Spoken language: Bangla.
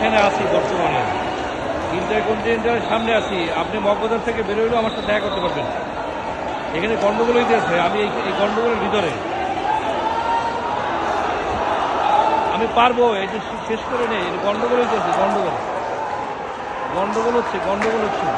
এখানে আছি বর্তমানে, ইন্টারকন্টিনেন্টালের সামনে আছি। আপনি মগবাজার থেকে বেরোলেও আমার সাথে দেখা করতে পারবেন। এখানে গন্ডগোল হইতেছে, আমি এই গন্ডগোলের ভিতরে। আমি পারবো, এটা শেষ করে নেই। গন্ডগোল হইতেছে, গন্ডগোল হচ্ছে।